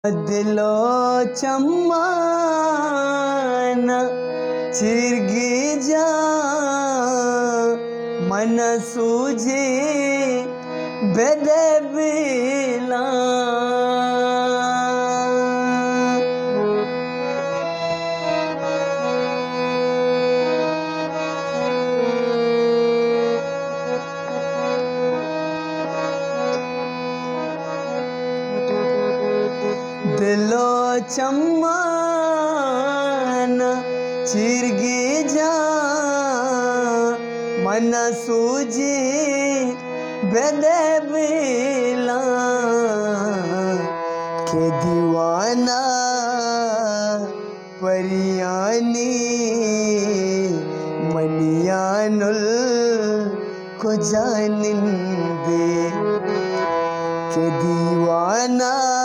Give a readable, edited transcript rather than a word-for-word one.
दिलो चम्मान चिरगी जा मन सूझे बेदे बिला दिलो चम्मान चिरगी जा मन सूझे बेदे बिला के दीवाना परियानी मनियानुल को जानिंदे के दीवाना